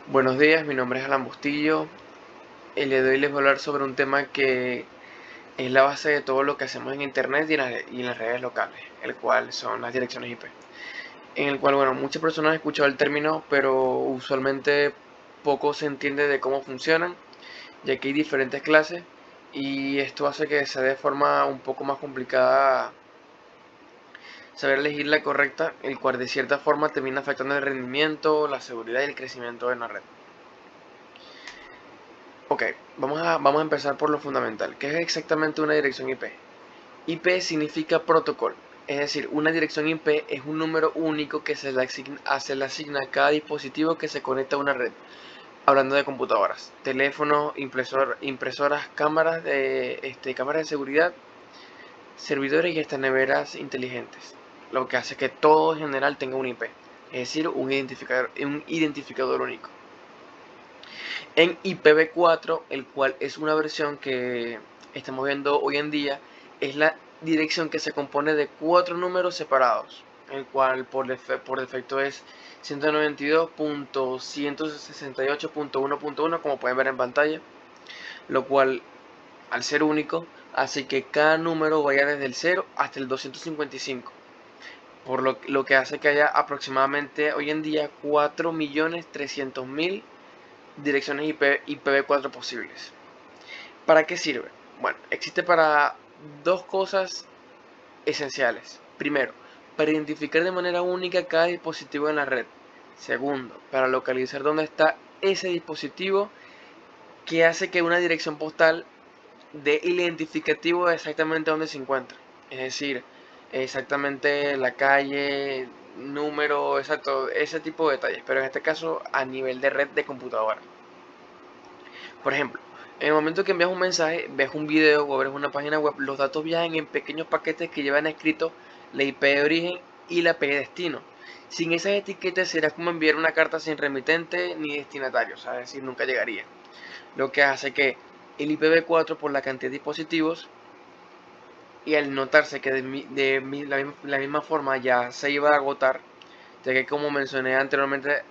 Buenos días, mi nombre es Alan Bustillo. El día de hoy les voy a hablar sobre un tema que es la base de todo lo que hacemos en internet y en las redes locales, el cual son las direcciones IP. En el cual, bueno, muchas personas han escuchado el término, pero usualmente poco se entiende de cómo funcionan, ya que hay diferentes clases y esto hace que sea de forma un poco más complicada saber elegir la correcta, el cual de cierta forma termina afectando el rendimiento, la seguridad y el crecimiento de la red. Ok, vamos a empezar por lo fundamental. ¿Qué es exactamente una dirección IP? IP significa protocolo, es decir, una dirección IP es un número único que se le asigna a cada dispositivo que se conecta a una red. Hablando de computadoras, teléfonos, impresoras, cámaras de seguridad, servidores y hasta neveras inteligentes. Lo que hace que todo en general tenga un IP, es decir, un identificador único. En IPv4, el cual es una versión que estamos viendo hoy en día, es la dirección que se compone de 4 números separados, el cual por defecto es 192.168.1.1, como pueden ver en pantalla, lo cual, al ser único, hace que cada número vaya desde el 0 hasta el 255, por lo que hace que haya aproximadamente hoy en día 4.300.000 direcciones IPv4 posibles. ¿Para qué sirve? Bueno, existe para dos cosas esenciales. Primero, para identificar de manera única cada dispositivo en la red. Segundo, para localizar dónde está ese dispositivo, que hace que una dirección postal dé el identificativo de exactamente dónde se encuentra. Es decir, exactamente la calle, número, exacto, ese tipo de detalles. Pero en este caso a nivel de red de computadora. Por ejemplo, en el momento que envías un mensaje, ves un video o ves una página web, los datos viajan en pequeños paquetes que llevan escrito la IP de origen y la IP de destino. Sin esas etiquetas será como enviar una carta sin remitente ni destinatario, o sea, es decir, nunca llegaría. Lo que hace que el IPv4, por la cantidad de dispositivos y al notarse que la misma forma ya se iba a agotar, ya que como mencioné anteriormente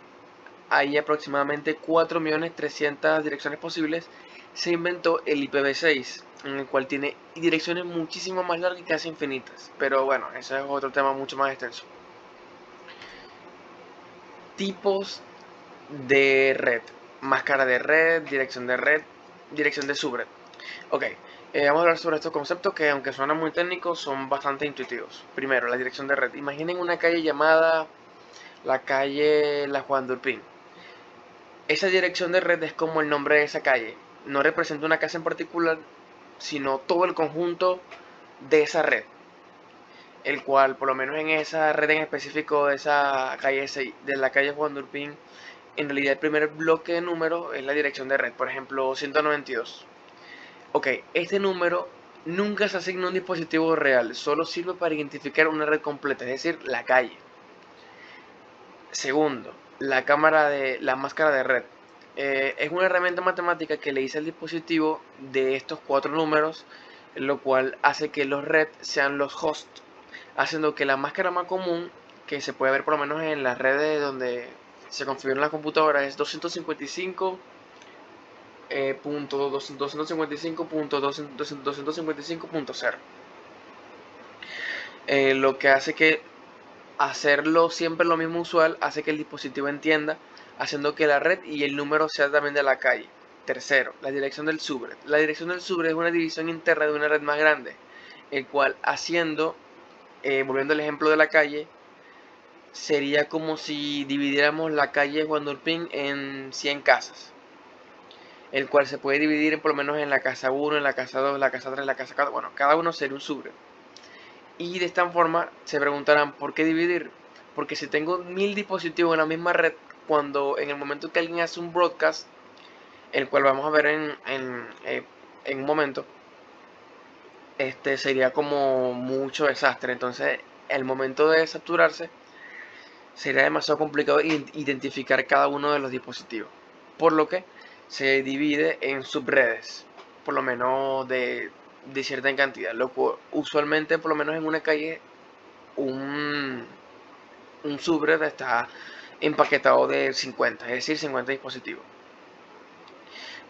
hay aproximadamente 4.300.000 direcciones posibles, se inventó el IPv6, en el cual tiene direcciones muchísimo más largas y casi infinitas. Pero bueno, ese es otro tema mucho más extenso. Tipos de red. Máscara de red, dirección de subred. Ok, vamos a hablar sobre estos conceptos que, aunque suenan muy técnicos, son bastante intuitivos. Primero, la dirección de red. Imaginen una calle llamada la calle La Juan Durpín. Esa dirección de red es como el nombre de esa calle. No representa una casa en particular, sino todo el conjunto de esa red. El cual, por lo menos en esa red en específico de esa calle, de la calle Juan Durpín, en realidad el primer bloque de números es la dirección de red. Por ejemplo, 192. Ok, este número nunca se asigna a un dispositivo real, solo sirve para identificar una red completa, es decir, la calle. Segundo, la máscara de red. Es una herramienta matemática que le dice al dispositivo de estos 4 números, lo cual hace que los red sean los hosts, haciendo que la máscara más común, que se puede ver por lo menos en las redes donde se configuran las computadoras, es 255.255.255.0. Lo que hace que hacerlo siempre lo mismo usual hace que el dispositivo entienda, haciendo que la red y el número sea también de la calle. Tercero, la dirección del subred. La dirección del subred es una división interna de una red más grande, el cual volviendo al ejemplo de la calle, sería como si dividiéramos la calle Juan Durpín en 100 casas, el cual se puede dividir por lo menos en la casa 1, en la casa 2, la casa 3, la casa 4, bueno, cada uno sería un subred. Y de esta forma se preguntarán, ¿por qué dividir? Porque si tengo 1000 dispositivos en la misma red, cuando en el momento que alguien hace un broadcast, el cual vamos a ver en un momento, sería como mucho desastre. Entonces, el momento de saturarse, sería demasiado complicado identificar cada uno de los dispositivos. Por lo que se divide en subredes, por lo menos de cierta cantidad. Lo cual usualmente, por lo menos en una calle, un subred está empaquetado de 50, es decir, 50 dispositivos.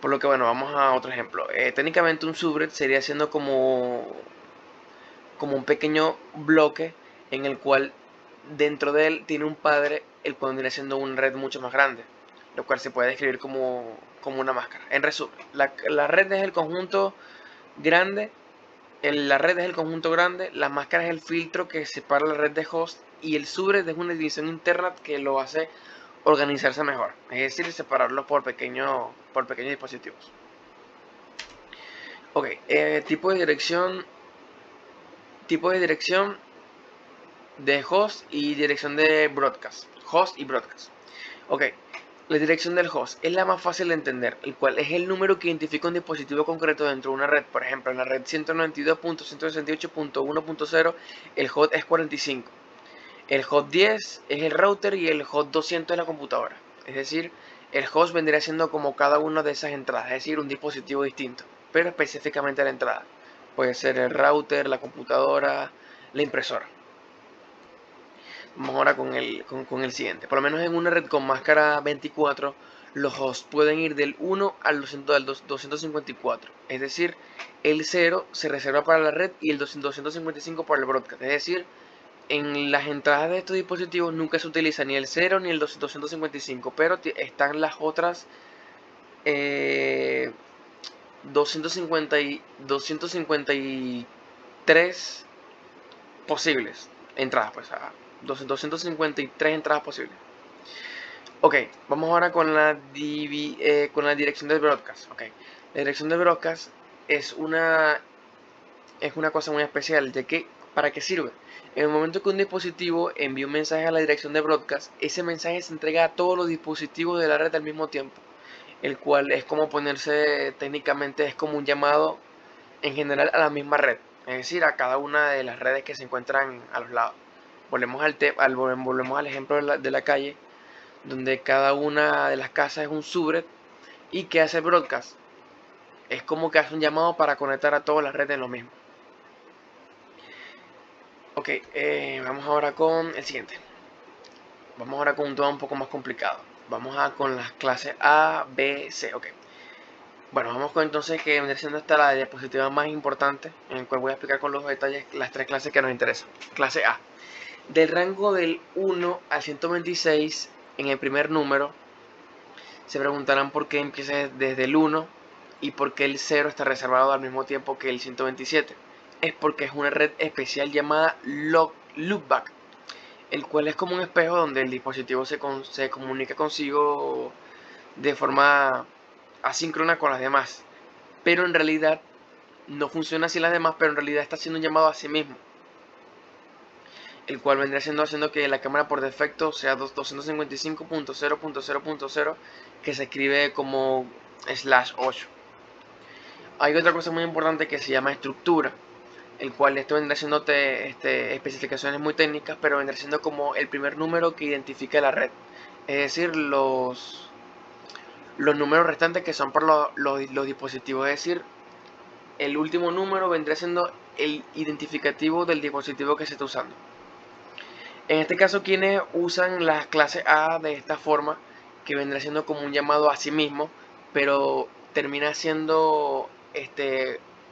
Por lo que bueno, vamos a otro ejemplo. Técnicamente un subred sería siendo como un pequeño bloque en el cual dentro de él tiene un padre, el cual viene siendo una red mucho más grande, lo cual se puede describir como una máscara. En resumen, la red es el conjunto grande, la red es el conjunto grande, la máscara es el filtro que separa la red de host y el subred es una división interna que lo hace organizarse mejor, es decir, separarlos por pequeños dispositivos. Ok, tipo de dirección de host y dirección de broadcast. Host y broadcast. Ok, la dirección del host es la más fácil de entender, el cual es el número que identifica un dispositivo concreto dentro de una red. Por ejemplo, en la red 192.168.1.0 el host es 45. El host 10 es el router y el host 200 es la computadora. Es decir, el host vendría siendo como cada una de esas entradas, es decir, un dispositivo distinto, pero específicamente la entrada. Puede ser el router, la computadora, la impresora. Vamos ahora con el siguiente. Por lo menos en una red con máscara 24, los hosts pueden ir del 1 al 254. Es decir, el 0 se reserva para la red y el 255 para el broadcast. Es decir, en las entradas de estos dispositivos nunca se utiliza ni el 0 ni el 255, pero están las otras 253 posibles entradas, pues 253 entradas posibles. Ok, vamos ahora con la dirección del broadcast. Ok, la dirección del broadcast es una cosa muy especial, ya que ¿para qué sirve? En el momento que un dispositivo envía un mensaje a la dirección de broadcast, ese mensaje se entrega a todos los dispositivos de la red al mismo tiempo, el cual es como ponerse, técnicamente es como un llamado en general a la misma red, es decir, a cada una de las redes que se encuentran a los lados. Volvemos al ejemplo de la calle, donde cada una de las casas es un subred y que hace broadcast. Es como que hace un llamado para conectar a todas las redes en lo mismo. Ok, vamos ahora con el siguiente. Vamos ahora con un tema un poco más complicado. Vamos con las clases A, B, C. Ok. Bueno, vamos con entonces que vendría siendo esta la diapositiva más importante, en el cual voy a explicar con los detalles las tres clases que nos interesan. Clase A. Del rango del 1 al 126, en el primer número, se preguntarán por qué empieza desde el 1 y por qué el 0 está reservado al mismo tiempo que el 127. Es porque es una red especial llamada loopback, el cual es como un espejo donde el dispositivo se comunica consigo de forma asíncrona con las demás. Pero en realidad no funciona así las demás, pero en realidad está haciendo un llamado a sí mismo, el cual vendría haciendo que la cámara por defecto sea 255.0.0.0, que se escribe como /8. Hay otra cosa muy importante que se llama estructura, el cual esto vendrá siendo especificaciones muy técnicas, pero vendrá siendo como el primer número que identifica la red. Es decir, los números restantes que son por los dispositivos. Es decir, el último número vendrá siendo el identificativo del dispositivo que se está usando. En este caso, quienes usan las clases A de esta forma, que vendrá siendo como un llamado a sí mismo, pero termina siendo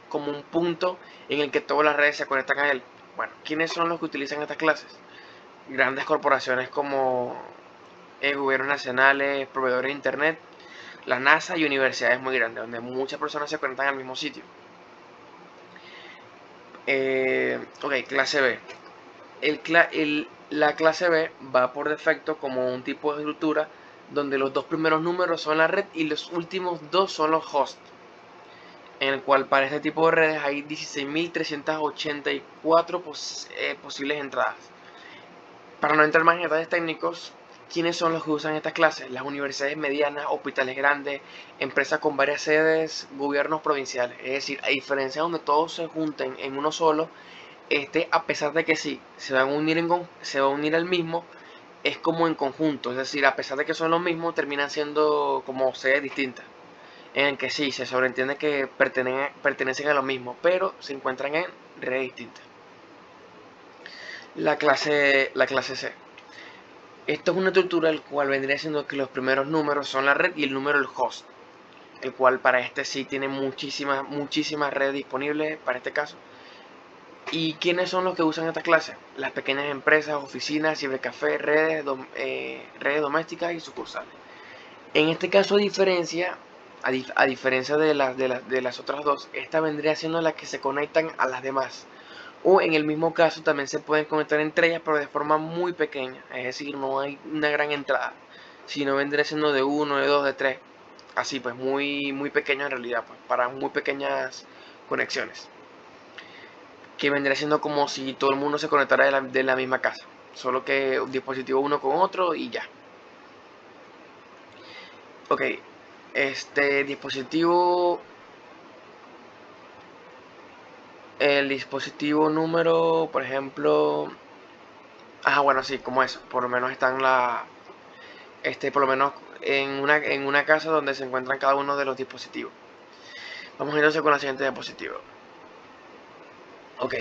como un punto en el que todas las redes se conectan a él. Bueno, ¿quiénes son los que utilizan estas clases? Grandes corporaciones como gobiernos nacionales, proveedores de internet, la NASA y universidades muy grandes, donde muchas personas se conectan al mismo sitio. Ok, clase B. La clase B va por defecto como un tipo de estructura donde los dos primeros números son la red y los últimos dos son los hosts, en el cual para este tipo de redes hay 16.384 posibles entradas. Para no entrar más en detalles técnicos, ¿quiénes son los que usan estas clases? Las universidades medianas, hospitales grandes, empresas con varias sedes, gobiernos provinciales. Es decir, a diferencia donde todos se junten en uno solo, a pesar de que sí, se va a unir al mismo, es como en conjunto, es decir, a pesar de que son los mismos, terminan siendo como sedes distintas, en el que sí, se sobreentiende que pertenecen a lo mismo, pero se encuentran en redes distintas. La clase C. Esto es una estructura el cual vendría siendo que los primeros números son la red y el número del host, el cual para este sí tiene muchísimas redes disponibles para este caso. ¿Y quiénes son los que usan esta clase? Las pequeñas empresas, oficinas, cibercafés, redes domésticas y sucursales. En este caso, a diferencia de las otras dos, esta vendría siendo la que se conectan a las demás. O en el mismo caso también se pueden conectar entre ellas, pero de forma muy pequeña. Es decir, no hay una gran entrada, sino vendría siendo de uno, de dos, de tres. Así pues, muy pequeño en realidad, pues, para muy pequeñas conexiones. Que vendría siendo como si todo el mundo se conectara de la misma casa. Solo que un dispositivo uno con otro y ya. Ok, este dispositivo, el dispositivo número, por ejemplo, bueno, sí, como eso, por lo menos están por lo menos en una casa donde se encuentran cada uno de los dispositivos. Vamos entonces con la siguiente diapositiva. Ok,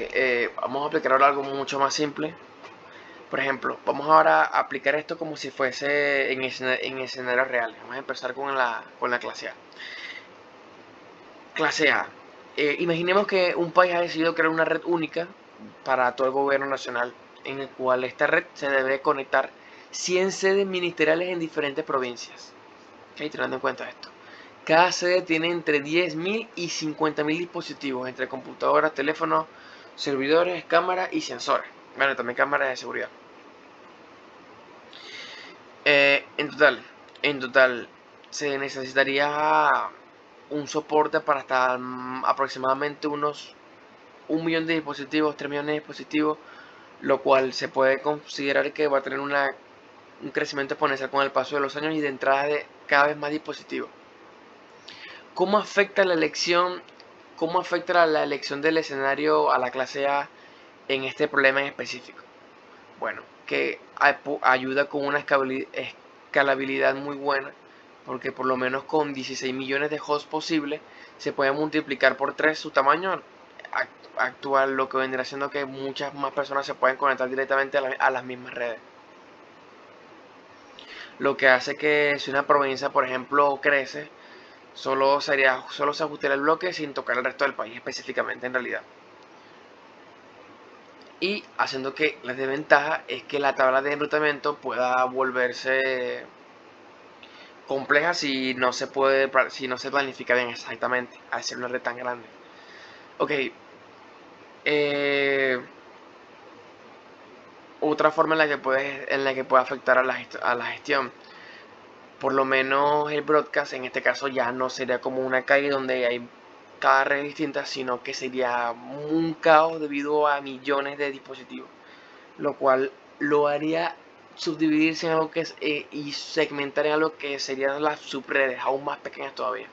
vamos a aplicar ahora algo mucho más simple. Por ejemplo, vamos ahora a aplicar esto como si fuese en escenarios reales. Vamos a empezar con la clase A. Clase A. Imaginemos que un país ha decidido crear una red única para todo el gobierno nacional, en el cual esta red se debe conectar 100 sedes ministeriales en diferentes provincias. Okay, teniendo en cuenta esto. Cada sede tiene entre 10.000 y 50.000 dispositivos, entre computadoras, teléfonos, servidores, cámaras y sensores. Bueno, también cámaras de seguridad. En total, se necesitaría un soporte para hasta aproximadamente unos 1 millón de dispositivos, 3 millones de dispositivos, lo cual se puede considerar que va a tener un crecimiento exponencial con el paso de los años y de entrada de cada vez más dispositivos. ¿Cómo afecta la elección? ¿Cómo afecta la elección del escenario a la clase A en este problema en específico? Bueno, que ayuda con una escalabilidad muy buena, porque por lo menos con 16 millones de hosts posibles se puede multiplicar por 3 su tamaño actual, lo que vendrá siendo que muchas más personas se pueden conectar directamente a las mismas redes. Lo que hace que si una provincia, por ejemplo, crece, solo se ajustaría el bloque sin tocar el resto del país específicamente en realidad. Y haciendo que la desventaja es que la tabla de enrutamiento pueda volverse compleja si no se planifica bien exactamente al ser una red tan grande. Ok, otra forma en la que puede afectar a la gestión, por lo menos el broadcast en este caso ya no sería como una calle donde hay cada red distinta, sino que sería un caos debido a millones de dispositivos, lo cual lo haría subdividirse en algo que es y segmentar en algo que serían las subredes aún más pequeñas todavía.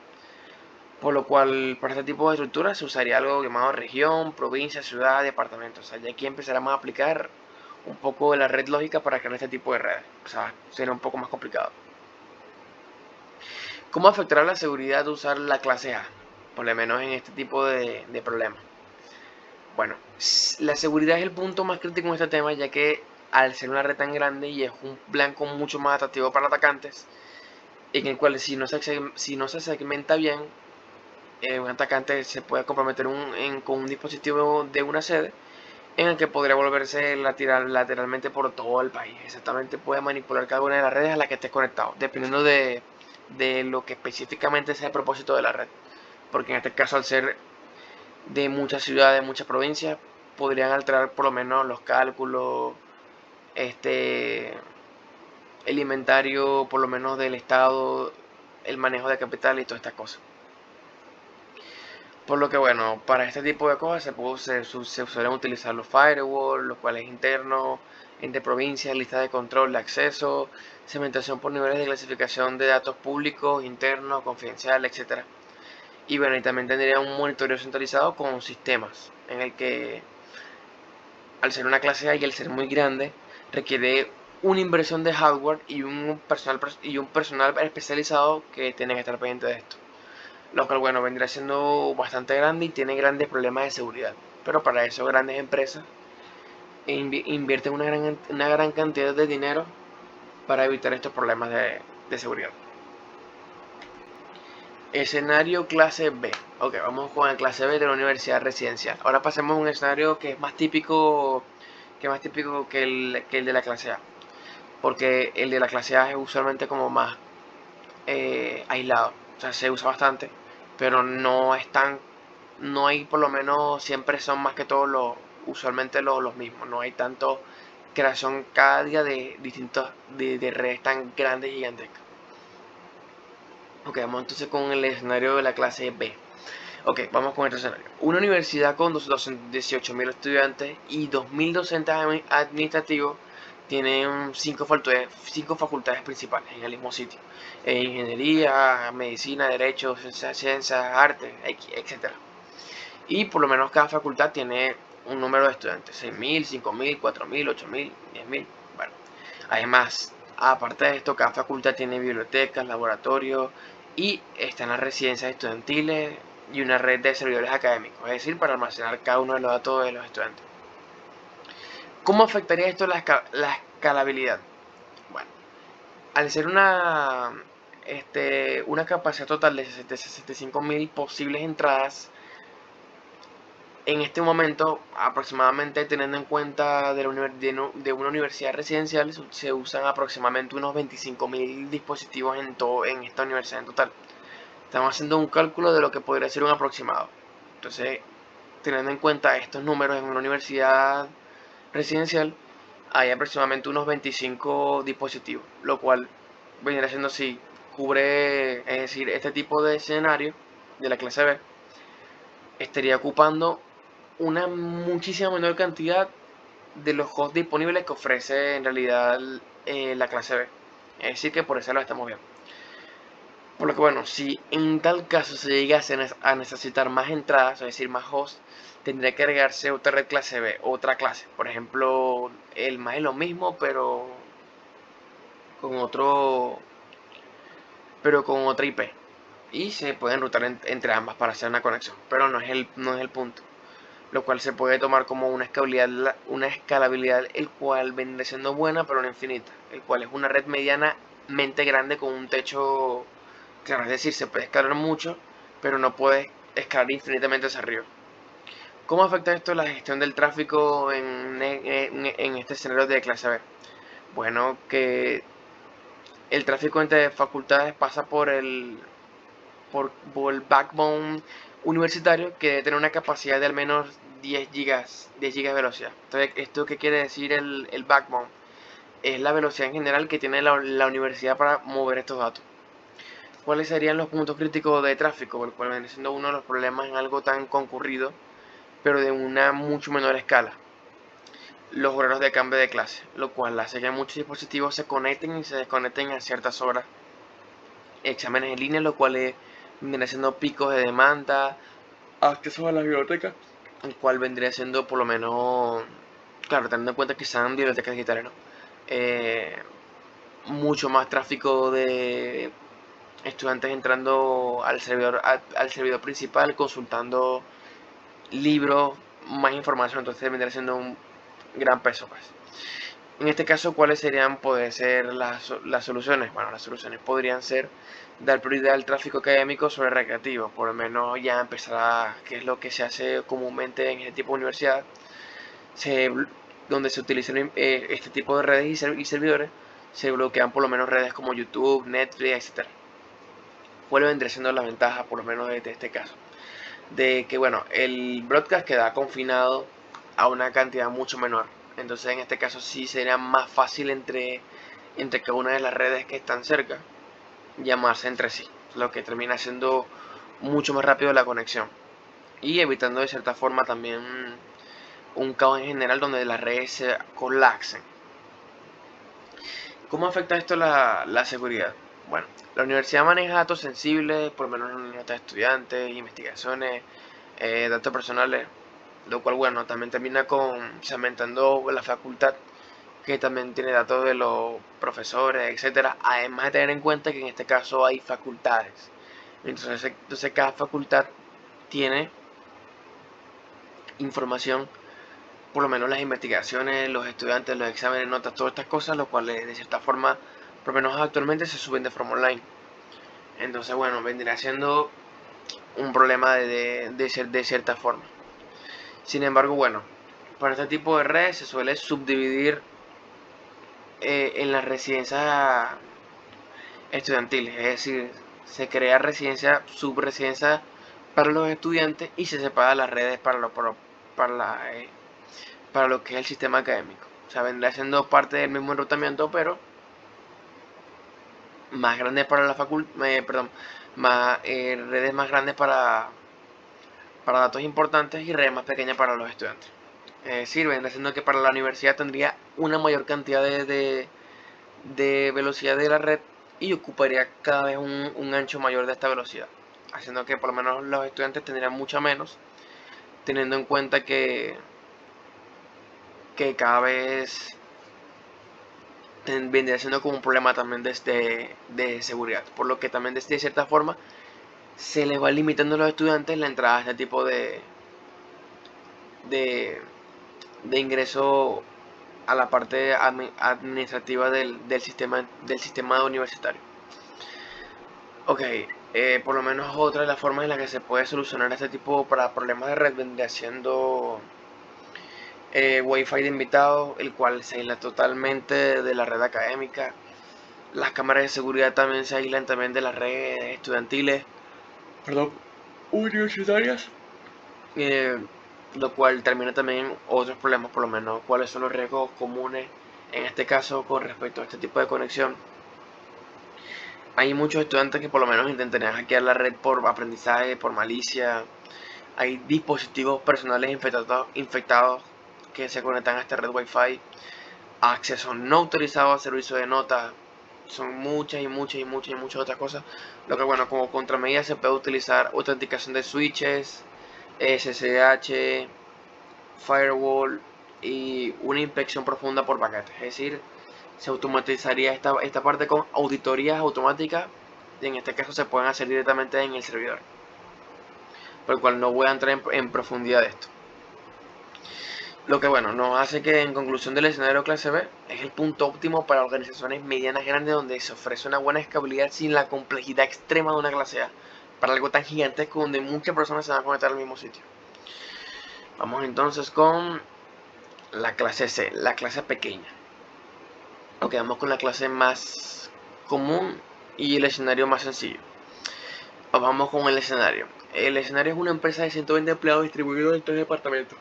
Por lo cual, para este tipo de estructuras se usaría algo llamado región, provincia, ciudad, departamento. O sea, ya aquí empezaremos a aplicar un poco de la red lógica para crear este tipo de redes. O sea, sería un poco más complicado. ¿Cómo afectará la seguridad de usar la clase A? Por lo menos en este tipo de problemas. Bueno, la seguridad es el punto más crítico en este tema, ya que al ser una red tan grande y es un blanco mucho más atractivo para atacantes, en el cual si no se segmenta bien, un atacante se puede comprometer con un dispositivo de una sede en el que podría volverse lateralmente por todo el país. Exactamente, puede manipular cada una de las redes a las que esté conectado, dependiendo de lo que específicamente sea el propósito de la red. Porque en este caso, al ser de muchas ciudades, muchas provincias, podrían alterar por lo menos los cálculos, el inventario por lo menos del estado, el manejo de capital y todas estas cosas. Por lo que bueno, para este tipo de cosas se suelen utilizar los firewalls, los cuales internos, entre provincias, lista de control de acceso, segmentación por niveles de clasificación de datos públicos, internos, confidenciales, etc. Y bueno, y también tendría un monitoreo centralizado con sistemas, en el que al ser una clase A y al ser muy grande, requiere una inversión de hardware y un personal especializado que tiene que estar pendiente de esto. Lo cual, bueno, vendría siendo bastante grande y tiene grandes problemas de seguridad. Pero para eso grandes empresas invierten una gran cantidad de dinero para evitar estos problemas de seguridad. Escenario clase B. Ok, vamos con el clase B de la universidad residencial. Ahora pasemos a un escenario que es más típico que el de la clase A. Porque el de la clase A es usualmente como más aislado. O sea, se usa bastante, pero no es tan... No hay, por lo menos, siempre son más que todo usualmente los mismos. No hay tanto creación cada día de distintos, de redes tan grandes y gigantescas. Ok, vamos entonces con el escenario de la clase B. Ok, vamos con este escenario. Una universidad con 18.000 estudiantes y 2.000 docentes administrativos tienen 5 facultades principales en el mismo sitio. Ingeniería, medicina, derecho, ciencias, arte, etc. Y por lo menos cada facultad tiene un número de estudiantes. 6.000, 5.000, 4.000, 8.000, 10.000. Bueno, además, aparte de esto, cada facultad tiene bibliotecas, laboratorios y están las residencias estudiantiles y una red de servidores académicos, es decir, para almacenar cada uno de los datos de los estudiantes. ¿Cómo afectaría esto la escalabilidad? Bueno, al ser una capacidad total de 65.000 posibles entradas, en este momento, aproximadamente teniendo en cuenta de una universidad residencial, se usan aproximadamente unos 25.000 dispositivos en esta universidad en total. Estamos haciendo un cálculo de lo que podría ser un aproximado. Entonces, teniendo en cuenta estos números en una universidad residencial, hay aproximadamente unos 25 dispositivos, lo cual vendría siendo si cubre, es decir, este tipo de escenario de la clase B, estaría ocupando una muchísima menor cantidad de los hosts disponibles que ofrece en realidad la clase B. Es decir, que por eso lo estamos viendo. Por lo que bueno, si en tal caso se llegase a necesitar más entradas, es decir, más hosts, tendría que agregarse otra red clase B, otra clase. Por ejemplo, el más es lo mismo, con otro, pero con otra IP. Y se pueden rutar entre ambas para hacer una conexión. Pero no es el punto. Lo cual se puede tomar como una escalabilidad, el cual vendría siendo buena pero no infinita, el cual es una red medianamente grande con un techo, claro, es decir, se puede escalar mucho, pero no puede escalar infinitamente hacia arriba. ¿Cómo afecta esto la gestión del tráfico en este escenario de clase B? Bueno, que el tráfico entre facultades pasa por el backbone universitario, que debe tener una capacidad de al menos 10 gigas de velocidad. Entonces, ¿esto qué quiere decir el backbone? Es la velocidad en general que tiene la universidad para mover estos datos. ¿Cuáles serían los puntos críticos de tráfico? El cual viene siendo uno de los problemas en algo tan concurrido, pero de una mucho menor escala. Los horarios de cambio de clase, lo cual hace que muchos dispositivos se conecten y se desconecten a ciertas horas. Exámenes en línea, lo cual viene siendo picos de demanda, acceso a las bibliotecas, el cual vendría siendo por lo menos, claro, teniendo en cuenta que sean bibliotecas digitales, ¿no? Mucho más tráfico de estudiantes entrando al servidor principal, consultando libros, más información, entonces vendría siendo un gran peso, pues. En este caso, ¿cuáles pueden ser las soluciones? Bueno, las soluciones podrían ser dar prioridad al tráfico académico sobre recreativo, por lo menos ya empezar que es lo que se hace comúnmente en este tipo de universidad, donde se utilizan este tipo de redes y servidores, se bloquean por lo menos redes como YouTube, Netflix, etc. ¿Cuál vendría siendo la ventaja, por lo menos de este caso? De que, bueno, el broadcast queda confinado a una cantidad mucho menor. Entonces, en este caso sí sería más fácil entre cada una de las redes que están cerca llamarse entre sí, lo que termina siendo mucho más rápido la conexión y evitando de cierta forma también un caos en general donde las redes se colapsen. ¿Cómo afecta esto la seguridad? Bueno, la universidad maneja datos sensibles, por lo menos notas de estudiantes, investigaciones, datos personales, lo cual, bueno, también termina segmentando la facultad, que también tiene datos de los profesores, etcétera, además de tener en cuenta que en este caso hay facultades. Entonces cada facultad tiene información, por lo menos las investigaciones, los estudiantes, los exámenes, notas, todas estas cosas, lo cual de cierta forma por lo menos actualmente se suben de forma online. Entonces, bueno, vendría siendo un problema de cierta forma. Sin embargo, bueno, para este tipo de redes se suele subdividir en las residencias estudiantiles, es decir, se crea residencia, subresidencia para los estudiantes y se separa las redes para lo que es el sistema académico. O sea, vendrá siendo parte del mismo enrutamiento, pero más grande para la facultad, redes más grandes para datos importantes y redes más pequeñas para los estudiantes. Es decir, vendrá siendo que para la universidad tendría una mayor cantidad de velocidad de la red y ocuparía cada vez un ancho mayor de esta velocidad, haciendo que por lo menos los estudiantes tendrían mucha menos, teniendo en cuenta que cada vez vendría siendo como un problema también de seguridad, por lo que también de cierta forma se les va limitando a los estudiantes la entrada a este tipo de ingreso a la parte administrativa del sistema universitario. Ok, por lo menos otra de las formas en las que se puede solucionar este tipo para problemas de red vendría siendo Wi-Fi de invitados, el cual se aísla totalmente de la red académica. Las cámaras de seguridad también se aíslan también de las redes estudiantiles, perdón, universitarias, lo cual termina también otros problemas, por lo menos cuáles son los riesgos comunes en este caso con respecto a este tipo de conexión. Hay muchos estudiantes que por lo menos intentarían hackear la red por aprendizaje, por malicia. Hay dispositivos personales infectados que se conectan a esta red Wi-Fi. Acceso no autorizado a servicio de notas. Son muchas otras cosas. Lo que bueno, como contramedida se puede utilizar autenticación de switches, SSH, firewall y una inspección profunda por paquetes. Es decir, se automatizaría esta parte con auditorías automáticas y en este caso se pueden hacer directamente en el servidor, por el cual no voy a entrar en profundidad de esto. Lo que bueno, nos hace que en conclusión del escenario clase B es el punto óptimo para organizaciones medianas grandes donde se ofrece una buena escalabilidad sin la complejidad extrema de una clase A, para algo tan gigantesco donde muchas personas se van a conectar al mismo sitio. Vamos entonces con la clase C, la clase pequeña. Ok, vamos con la clase más común y el escenario más sencillo. Vamos con el escenario. El escenario es una empresa de 120 empleados distribuidos en 3 departamentos.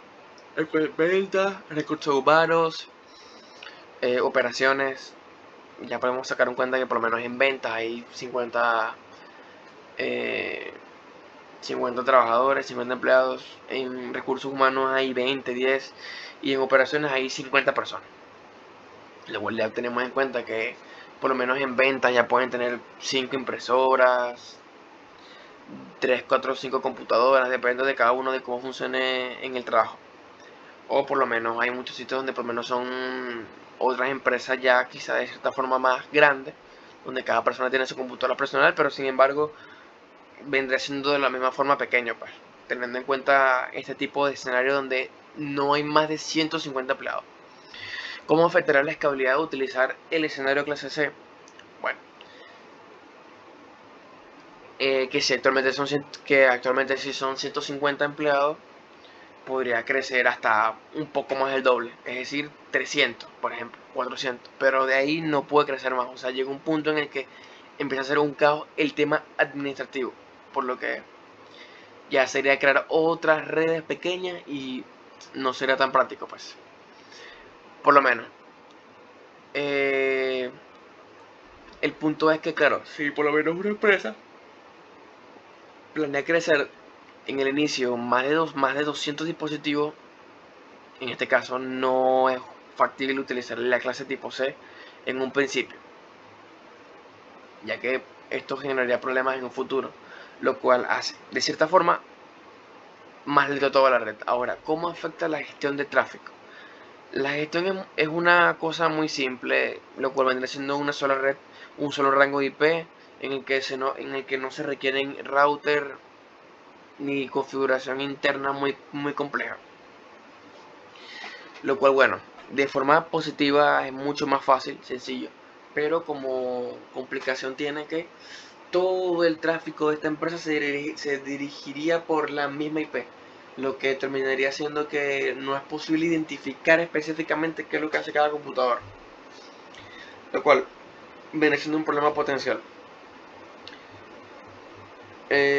Ventas, recursos humanos, operaciones. Ya podemos sacar en cuenta que por lo menos en ventas hay 50 trabajadores, 50 empleados. En recursos humanos hay 20, 10 y en operaciones hay 50 personas. Luego ya tenemos en cuenta que por lo menos en ventas ya pueden tener 5 impresoras, 3, 4, 5 computadoras, depende de cada uno de cómo funcione en el trabajo. O por lo menos hay muchos sitios donde por lo menos son otras empresas ya quizá de cierta forma más grandes, donde cada persona tiene su computadora personal, pero sin embargo vendría siendo de la misma forma pequeño, pues, teniendo en cuenta este tipo de escenario donde no hay más de 150 empleados. ¿Cómo afectará la escalabilidad de utilizar el escenario clase C? Bueno, que actualmente sí son 150 empleados, podría crecer hasta un poco más del doble, es decir, 300, por ejemplo, 400, pero de ahí no puede crecer más. O sea, llega un punto en el que empieza a ser un caos el tema administrativo, por lo que ya sería crear otras redes pequeñas y no sería tan práctico, pues. Por lo menos. El punto es que, claro, si por lo menos una empresa planea crecer en el inicio más de 200 dispositivos, en este caso no es factible utilizar la clase tipo C en un principio, ya que esto generaría problemas en un futuro, lo cual hace, de cierta forma, más lento toda la red. Ahora, ¿cómo afecta la gestión de tráfico? La gestión es una cosa muy simple, lo cual vendría siendo una sola red, un solo rango de IP, en el que no se requieren router ni configuración interna muy compleja. Lo cual, bueno, de forma positiva es mucho más fácil, sencillo, pero como complicación tiene que todo el tráfico de esta empresa se dirigiría por la misma IP, lo que terminaría siendo que no es posible identificar específicamente qué es lo que hace cada computador, lo cual viene siendo un problema potencial.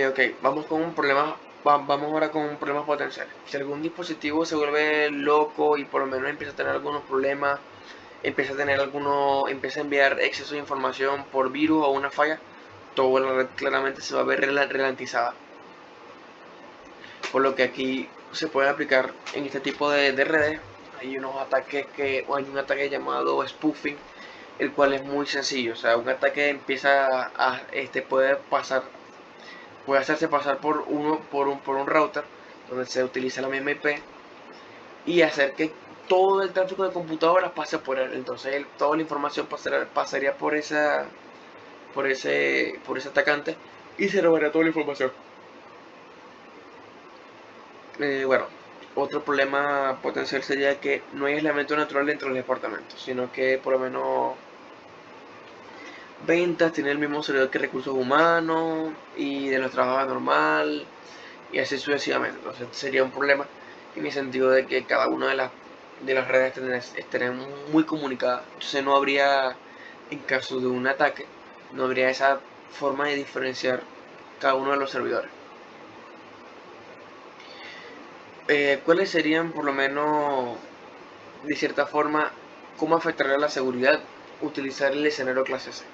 Ok, vamos con un problema. Vamos ahora con problemas potenciales. Si algún dispositivo se vuelve loco y por lo menos empieza a tener algunos problemas, empieza a enviar exceso de información por virus o una falla, toda la red claramente se va a ver ralentizada. Por lo que aquí se puede aplicar en este tipo de redes. Hay un ataque llamado spoofing, el cual es muy sencillo. O sea, un ataque empieza a puede hacerse pasar por un router donde se utiliza la misma IP y hacer que todo el tráfico de computadoras pase por él. Entonces toda la información pasaría por ese atacante y se robaría toda la información. Bueno, otro problema potencial sería que no hay aislamiento natural dentro del departamento, sino que por lo menos ventas tiene el mismo servidor que recursos humanos y de los trabajos normal y así sucesivamente. Entonces sería un problema en el sentido de que cada una de las redes estarían muy comunicadas. Entonces no habría, en caso de un ataque, no habría esa forma de diferenciar cada uno de los servidores. ¿Cuáles serían, por lo menos, de cierta forma, cómo afectaría la seguridad utilizar el escenario clase C?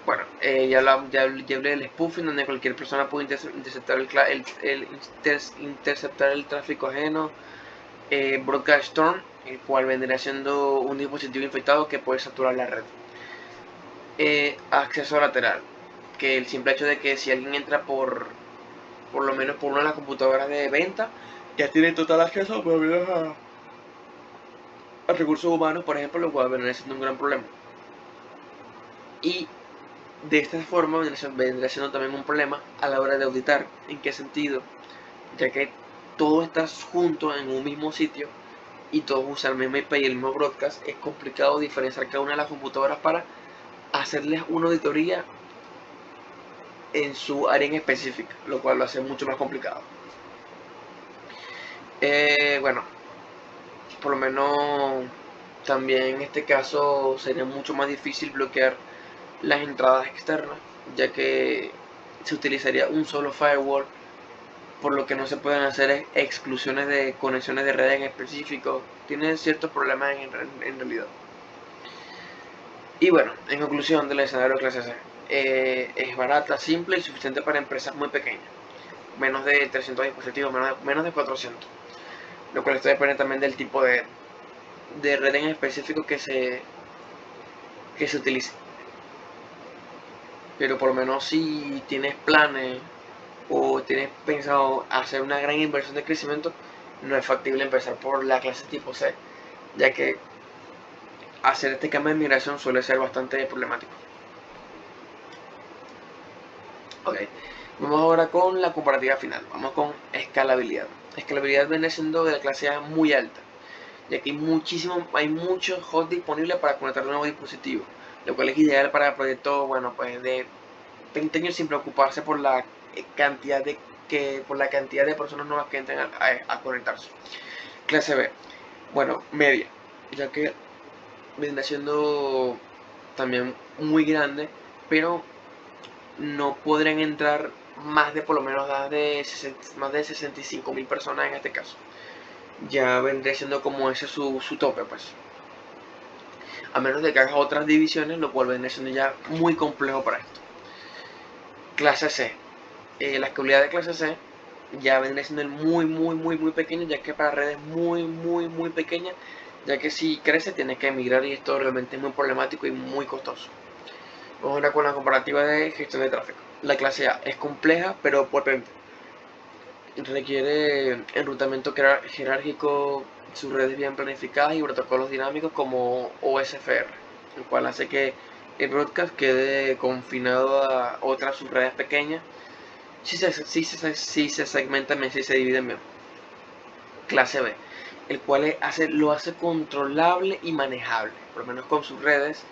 Bueno, ya hablé del spoofing, donde cualquier persona puede interceptar el tráfico ajeno. Broadcast Storm, el cual vendría siendo un dispositivo infectado que puede saturar la red. Acceso lateral, que el simple hecho de que si alguien entra por lo menos por una de las computadoras de venta, ya tiene total acceso por lo menos a recursos humanos, por ejemplo, lo cual vendría siendo un gran problema. Y de esta forma vendría siendo también un problema a la hora de auditar. ¿En qué sentido? Ya que todo está junto en un mismo sitio y todos usan el mismo IP y el mismo broadcast, es complicado diferenciar cada una de las computadoras para hacerles una auditoría en su área en específica, lo cual lo hace mucho más complicado. Bueno, por lo menos también en este caso sería mucho más difícil bloquear las entradas externas, ya que se utilizaría un solo firewall, por lo que no se pueden hacer exclusiones de conexiones de red en específico. Tiene ciertos problemas en realidad. Y bueno, en conclusión del escenario clase C, es barata, simple y suficiente para empresas muy pequeñas, menos de 300 dispositivos, menos de 400, lo cual esto depende también del tipo de red en específico que se utilice. Pero por lo menos si tienes planes o tienes pensado hacer una gran inversión de crecimiento, no es factible empezar por la clase tipo C, ya que hacer este cambio de migración suele ser bastante problemático. Ok, vamos ahora con la comparativa final. Vamos con escalabilidad. Escalabilidad viene siendo de la clase A muy alta, ya que hay muchos hosts disponibles para conectar un nuevo dispositivo, lo cual es ideal para proyectos, bueno, pues de pequeños sin preocuparse por la cantidad de personas nuevas que entren a conectarse. Clase B, bueno, media, ya que viene siendo también muy grande, pero no podrían entrar más de por lo menos más de 65.000 personas en este caso. Ya vendría siendo como ese su tope, pues. A menos de que hagas otras divisiones, lo cual vendría siendo ya muy complejo para esto. Clase C. La escalabilidad de clase C ya vendría siendo muy pequeño, ya que para redes muy pequeñas, ya que si crece tienes que emigrar y esto realmente es muy problemático y muy costoso. Vamos ahora con la comparativa de gestión de tráfico. La clase A es compleja pero potente. Requiere enrutamiento jerárquico, sus redes bien planificadas y protocolos dinámicos como OSFR, el cual hace que el broadcast quede confinado a otras subredes pequeñas si se segmentan bien, si se dividen bien. Clase B, el cual lo hace controlable y manejable, por lo menos con sus redes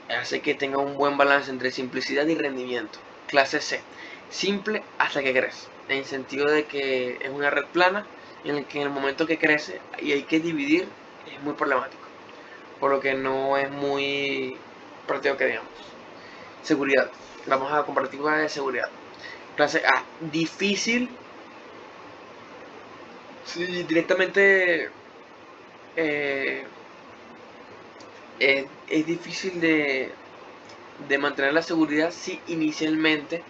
hace que tenga un buen balance entre simplicidad y rendimiento. Clase C, simple hasta que crece, en el sentido de que es una red plana en el que en el momento que crece y hay que dividir es muy problemático, por lo que no es muy práctico que digamos. Seguridad, vamos a comparativa de seguridad. Clase A, difícil, sí, directamente eh, es difícil de mantener la seguridad si inicialmente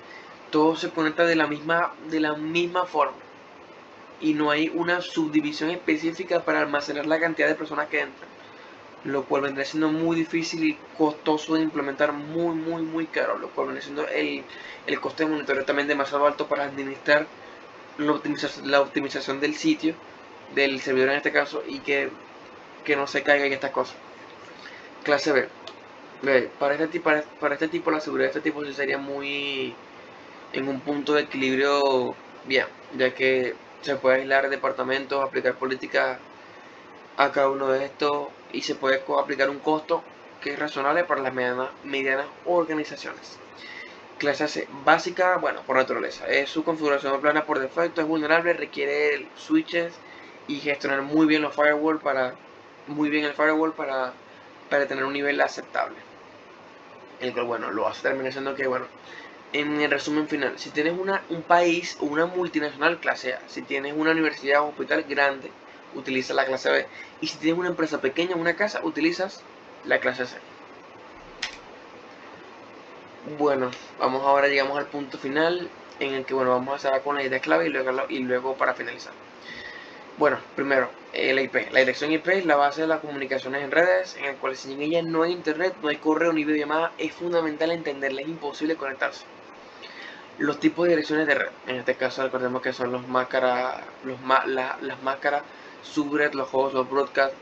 todo se conecta de la misma forma y no hay una subdivisión específica para almacenar la cantidad de personas que entran, lo cual vendría siendo muy difícil y costoso de implementar, muy caro, lo cual vendría siendo el coste de monitoreo también demasiado alto para administrar la optimización del sitio, del servidor en este caso, y que no se caiga en estas cosas. Clase B. Para este tipo la seguridad de este tipo sí sería muy en un punto de equilibrio bien, ya que se puede aislar departamentos, aplicar políticas a cada uno de estos y se puede aplicar un costo que es razonable para las medianas organizaciones. Clase C, básica, bueno, por naturaleza, es su configuración plana por defecto, es vulnerable, requiere switches y gestionar muy bien el firewall para tener un nivel aceptable. El cual, bueno, lo hace terminar siendo que, bueno, en el resumen final, si tienes un país o una multinacional, clase A. Si tienes una universidad o hospital grande, utiliza la clase B. Y si tienes una empresa pequeña o una casa, utilizas la clase C. Bueno, llegamos al punto final en el que, bueno, vamos a cerrar con la idea clave y luego para finalizar. Bueno, primero, la IP. La dirección IP es la base de las comunicaciones en redes, en el cual sin ella no hay internet, no hay correo ni videollamada. Es fundamental entenderla, es imposible conectarse. Los tipos de direcciones de red, en este caso recordemos que son las máscaras, subred, los juegos, los broadcast,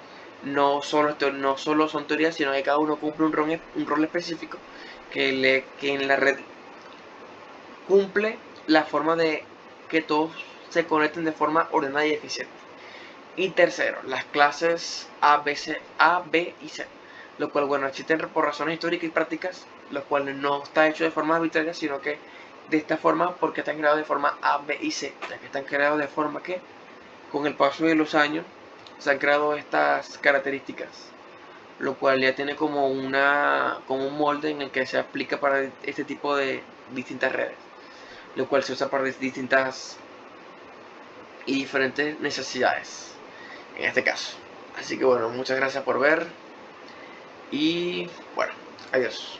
no solo son teorías, sino que cada uno cumple un rol específico que en la red cumple la forma de que todos se conecten de forma ordenada y eficiente. Y tercero, las clases A, B y C, lo cual, bueno, existen por razones históricas y prácticas, lo cual no está hecho de forma arbitraria, sino que de esta forma porque están creados de forma A, B y C, ya que están creados de forma que con el paso de los años se han creado estas características, lo cual ya tiene como un molde en el que se aplica para este tipo de distintas redes, lo cual se usa para distintas y diferentes necesidades en este caso. Así que bueno, muchas gracias por ver y bueno, adiós.